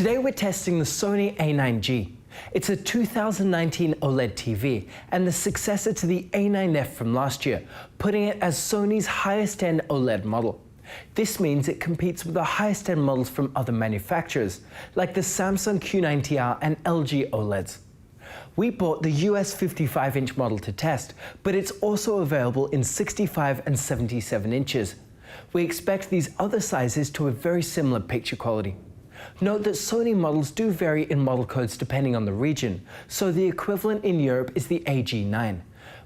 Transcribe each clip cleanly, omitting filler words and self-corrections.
Today we're testing the Sony A9G. It's a 2019 OLED TV and the successor to the A9F from last year, putting it as Sony's highest-end OLED model. This means it competes with the highest-end models from other manufacturers, like the Samsung Q90R and LG OLEDs. We bought the US 55-inch model to test, but it's also available in 65 and 77 inches. We expect these other sizes to have very similar picture quality. Note that Sony models do vary in model codes depending on the region, so the equivalent in Europe is the AG9.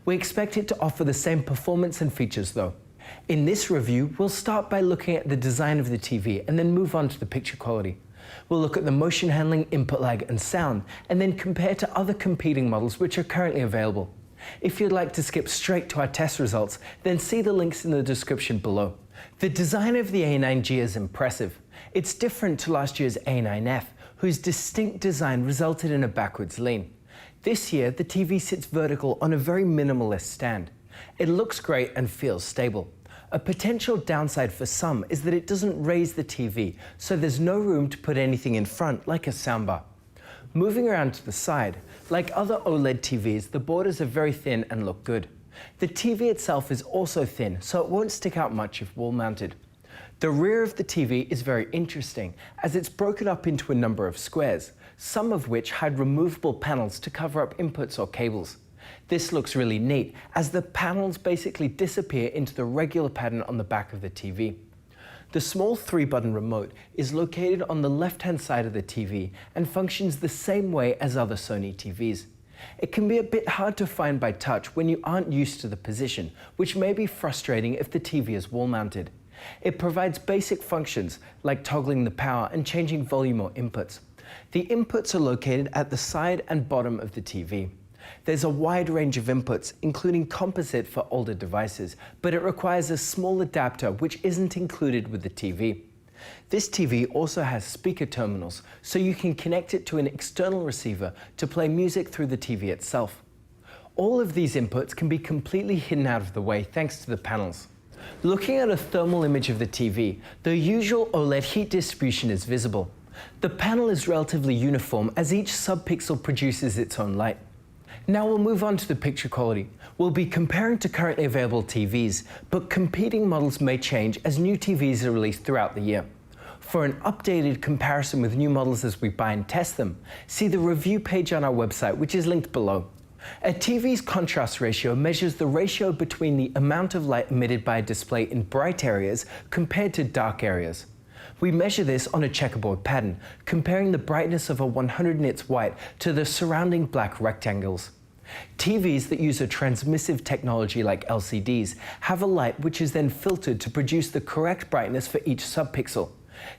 We expect it to offer the same performance and features though. In this review, we'll start by looking at the design of the TV and then move on to the picture quality. We'll look at the motion handling, input lag and sound, and then compare to other competing models which are currently available. If you'd like to skip straight to our test results, then see the links in the description below. The design of the A9G is impressive. It's different to last year's A9F, whose distinct design resulted in a backwards lean. This year, the TV sits vertical on a very minimalist stand. It looks great and feels stable. A potential downside for some is that it doesn't raise the TV, so there's no room to put anything in front, like a soundbar. Moving around to the side, like other OLED TVs, the borders are very thin and look good. The TV itself is also thin, so it won't stick out much if wall-mounted. The rear of the TV is very interesting, as it's broken up into a number of squares, some of which hide removable panels to cover up inputs or cables. This looks really neat, as the panels basically disappear into the regular pattern on the back of the TV. The small 3-button remote is located on the left-hand side of the TV and functions the same way as other Sony TVs. It can be a bit hard to find by touch when you aren't used to the position, which may be frustrating if the TV is wall-mounted. It provides basic functions like toggling the power and changing volume or inputs. The inputs are located at the side and bottom of the TV. There's a wide range of inputs, including composite for older devices, but it requires a small adapter which isn't included with the TV. This TV also has speaker terminals, so you can connect it to an external receiver to play music through the TV itself. All of these inputs can be completely hidden out of the way thanks to the panels. Looking at a thermal image of the TV, the usual OLED heat distribution is visible. The panel is relatively uniform as each subpixel produces its own light. Now we'll move on to the picture quality. We'll be comparing to currently available TVs, but competing models may change as new TVs are released throughout the year. For an updated comparison with new models as we buy and test them, see the review page on our website, which is linked below. A TV's contrast ratio measures the ratio between the amount of light emitted by a display in bright areas compared to dark areas. We measure this on a checkerboard pattern, comparing the brightness of a 100 nits white to the surrounding black rectangles. TVs that use a transmissive technology like LCDs have a light which is then filtered to produce the correct brightness for each subpixel.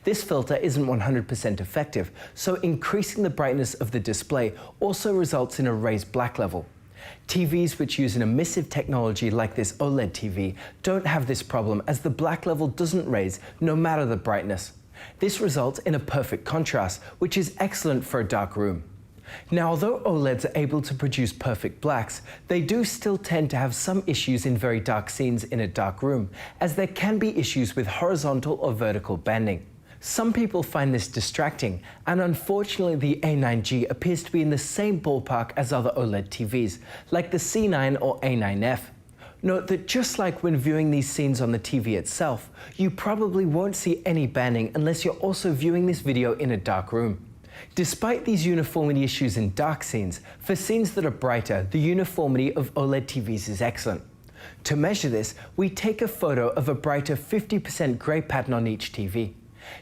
This filter isn't 100% effective, so increasing the brightness of the display also results in a raised black level. TVs which use an emissive technology like this OLED TV don't have this problem, as the black level doesn't raise no matter the brightness. This results in a perfect contrast, which is excellent for a dark room. Now, although OLEDs are able to produce perfect blacks, they do still tend to have some issues in very dark scenes in a dark room, as there can be issues with horizontal or vertical banding. Some people find this distracting, and unfortunately the A9G appears to be in the same ballpark as other OLED TVs, like the C9 or A9F. Note that just like when viewing these scenes on the TV itself, you probably won't see any banding unless you're also viewing this video in a dark room. Despite these uniformity issues in dark scenes, for scenes that are brighter, the uniformity of OLED TVs is excellent. To measure this, we take a photo of a brighter 50% grey pattern on each TV.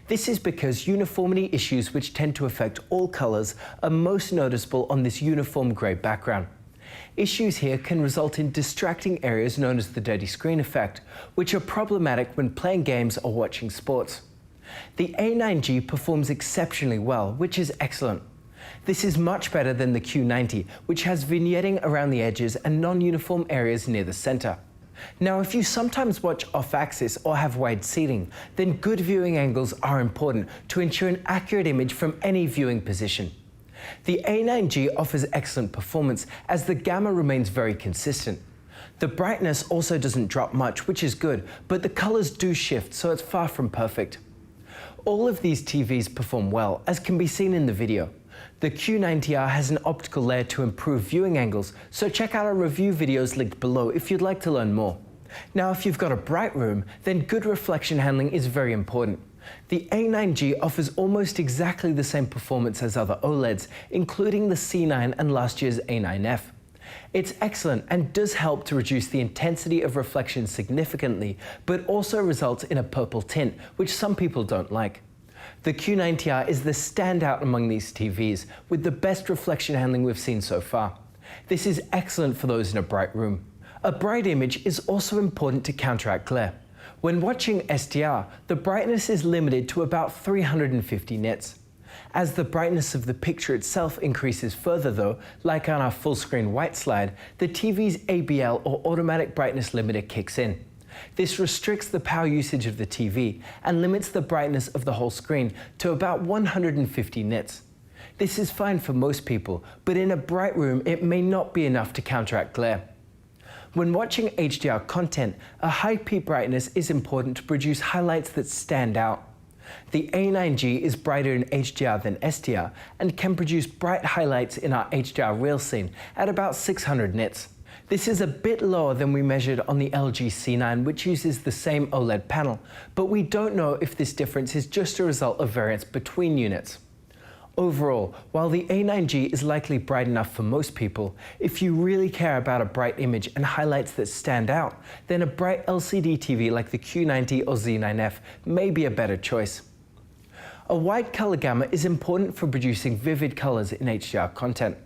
This is because uniformity issues, which tend to affect all colors, are most noticeable on this uniform grey background. Issues here can result in distracting areas known as the dirty screen effect, which are problematic when playing games or watching sports. The A9G performs exceptionally well, which is excellent. This is much better than the Q90, which has vignetting around the edges and non-uniform areas near the center. Now, if you sometimes watch off-axis or have wide seating, then good viewing angles are important to ensure an accurate image from any viewing position. The A9G offers excellent performance, as the gamma remains very consistent. The brightness also doesn't drop much, which is good, but the colors do shift, so it's far from perfect. All of these TVs perform well, as can be seen in the video. The Q90R has an optical layer to improve viewing angles, so check out our review videos linked below if you'd like to learn more. Now, if you've got a bright room, then good reflection handling is very important. The A9G offers almost exactly the same performance as other OLEDs, including the C9 and last year's A9F. It's excellent and does help to reduce the intensity of reflection significantly, but also results in a purple tint, which some people don't like. The Q90R is the standout among these TVs, with the best reflection handling we've seen so far. This is excellent for those in a bright room. A bright image is also important to counteract glare. When watching SDR, the brightness is limited to about 350 nits. As the brightness of the picture itself increases further though, like on our full screen white slide, the TV's ABL or automatic brightness limiter kicks in. This restricts the power usage of the TV and limits the brightness of the whole screen to about 150 nits. This is fine for most people, but in a bright room it may not be enough to counteract glare. When watching HDR content, a high peak brightness is important to produce highlights that stand out. The A9G is brighter in HDR than SDR and can produce bright highlights in our HDR real scene at about 600 nits. This is a bit lower than we measured on the LG C9, which uses the same OLED panel, but we don't know if this difference is just a result of variance between units. Overall, while the A9G is likely bright enough for most people, if you really care about a bright image and highlights that stand out, then a bright LCD TV like the Q90 or Z9F may be a better choice. A wide color gamut is important for producing vivid colors in HDR content.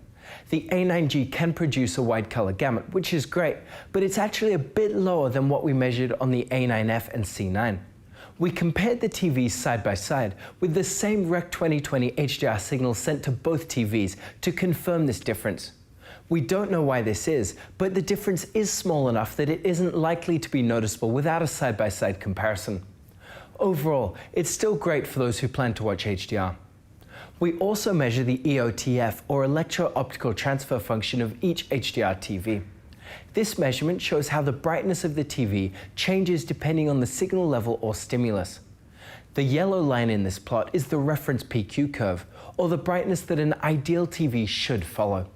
The A9G can produce a wide color gamut, which is great, but it's actually a bit lower than what we measured on the A9F and C9. We compared the TVs side by side with the same Rec 2020 HDR signal sent to both TVs to confirm this difference. We don't know why this is, but the difference is small enough that it isn't likely to be noticeable without a side-by-side comparison. Overall, it's still great for those who plan to watch HDR. We also measure the EOTF, or electro-optical transfer function, of each HDR TV. This measurement shows how the brightness of the TV changes depending on the signal level or stimulus. The yellow line in this plot is the reference PQ curve, or the brightness that an ideal TV should follow.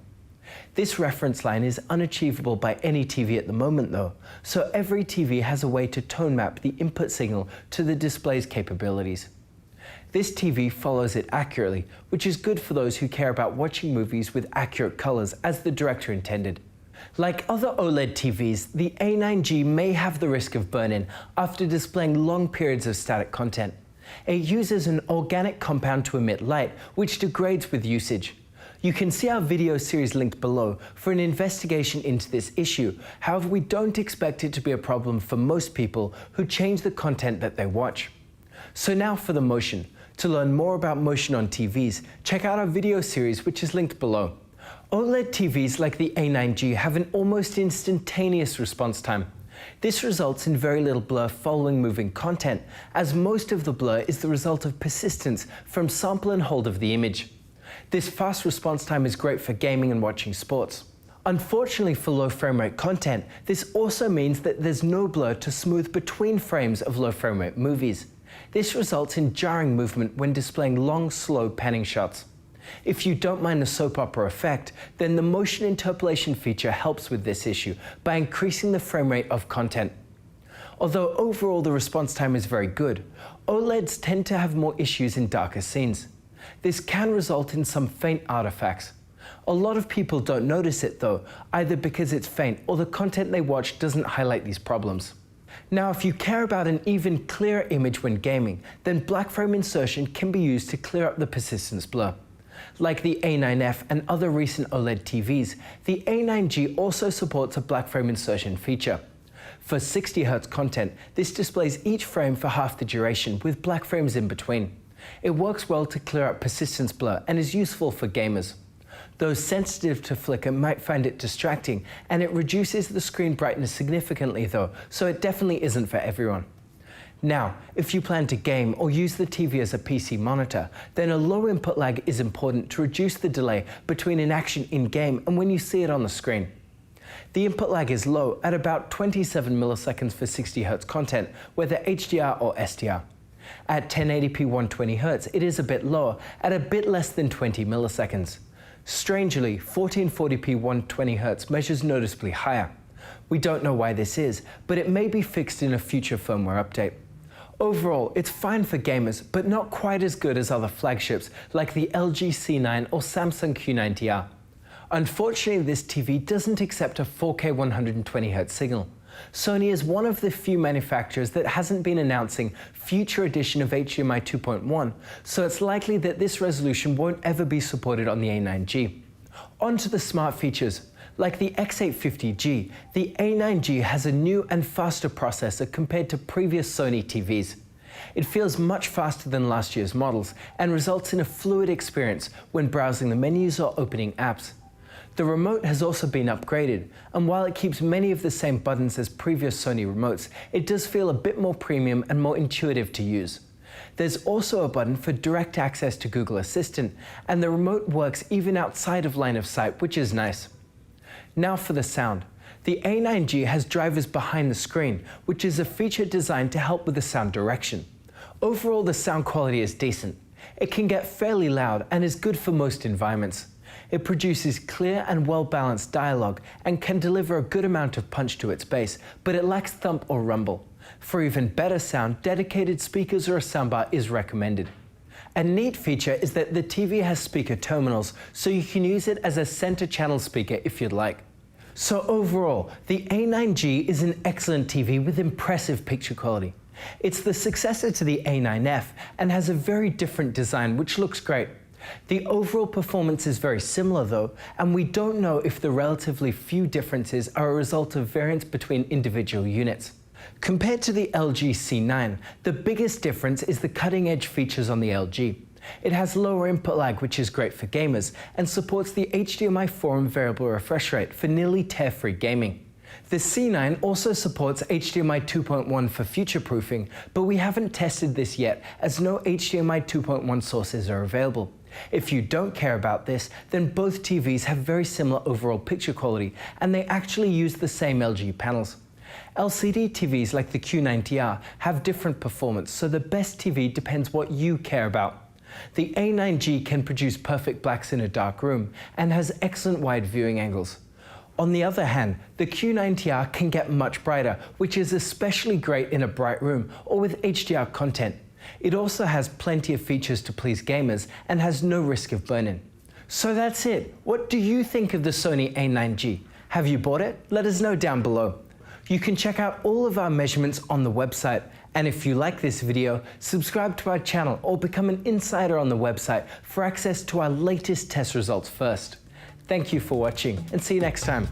This reference line is unachievable by any TV at the moment though, so every TV has a way to tone map the input signal to the display's capabilities. This TV follows it accurately, which is good for those who care about watching movies with accurate colors as the director intended. Like other OLED TVs, the A9G may have the risk of burn-in after displaying long periods of static content. It uses an organic compound to emit light, which degrades with usage. You can see our video series linked below for an investigation into this issue. However, we don't expect it to be a problem for most people who change the content that they watch. So now for the motion. To learn more about motion on TVs, check out our video series, which is linked below. OLED TVs like the A9G have an almost instantaneous response time. This results in very little blur following moving content, as most of the blur is the result of persistence from sample and hold of the image. This fast response time is great for gaming and watching sports. Unfortunately for low frame rate content, this also means that there's no blur to smooth between frames of low frame rate movies. This results in jarring movement when displaying long, slow panning shots. If you don't mind the soap opera effect, then the motion interpolation feature helps with this issue by increasing the frame rate of content. Although overall the response time is very good, OLEDs tend to have more issues in darker scenes. This can result in some faint artifacts. A lot of people don't notice it though, either because it's faint or the content they watch doesn't highlight these problems. Now, if you care about an even clearer image when gaming, then black frame insertion can be used to clear up the persistence blur. Like the A9F and other recent OLED TVs, the A9G also supports a black frame insertion feature. For 60Hz content, this displays each frame for half the duration with black frames in between. It works well to clear up persistence blur and is useful for gamers. Those sensitive to flicker might find it distracting, and it reduces the screen brightness significantly though, so it definitely isn't for everyone. Now, if you plan to game or use the TV as a PC monitor, then a low input lag is important to reduce the delay between an action in-game and when you see it on the screen. The input lag is low at about 27 milliseconds for 60Hz content, whether HDR or SDR. At 1080p 120Hz, it is a bit lower, at a bit less than 20 milliseconds. Strangely, 1440p 120Hz measures noticeably higher. We don't know why this is, but it may be fixed in a future firmware update. Overall, it's fine for gamers, but not quite as good as other flagships like the LG C9 or Samsung Q90R. Unfortunately, this TV doesn't accept a 4K 120Hz signal. Sony is one of the few manufacturers that hasn't been announcing future edition of HDMI 2.1, so it's likely that this resolution won't ever be supported on the A9G. On to the smart features. Like the X850G, the A9G has a new and faster processor compared to previous Sony TVs. It feels much faster than last year's models and results in a fluid experience when browsing the menus or opening apps. The remote has also been upgraded, and while it keeps many of the same buttons as previous Sony remotes, it does feel a bit more premium and more intuitive to use. There's also a button for direct access to Google Assistant, and the remote works even outside of line of sight, which is nice. Now for the sound. The A9G has drivers behind the screen, which is a feature designed to help with the sound direction. Overall, the sound quality is decent. It can get fairly loud and is good for most environments. It produces clear and well-balanced dialogue and can deliver a good amount of punch to its bass, but it lacks thump or rumble. For even better sound, dedicated speakers or a soundbar is recommended. A neat feature is that the TV has speaker terminals, so you can use it as a center channel speaker if you'd like. So overall, the A9G is an excellent TV with impressive picture quality. It's the successor to the A9F and has a very different design which looks great. The overall performance is very similar though, and we don't know if the relatively few differences are a result of variance between individual units. Compared to the LG C9, the biggest difference is the cutting-edge features on the LG. It has lower input lag, which is great for gamers, and supports the HDMI 4 variable refresh rate for nearly tear-free gaming. The C9 also supports HDMI 2.1 for future-proofing, but we haven't tested this yet as no HDMI 2.1 sources are available. If you don't care about this, then both TVs have very similar overall picture quality, and they actually use the same LG panels. LCD TVs like the Q90R have different performance, so the best TV depends what you care about. The A9G can produce perfect blacks in a dark room and has excellent wide viewing angles. On the other hand, the Q90R can get much brighter, which is especially great in a bright room or with HDR content. It also has plenty of features to please gamers and has no risk of burn-in. So that's it. What do you think of the Sony A9G? Have you bought it? Let us know down below. You can check out all of our measurements on the website. And if you like this video, subscribe to our channel or become an insider on the website for access to our latest test results first. Thank you for watching and see you next time.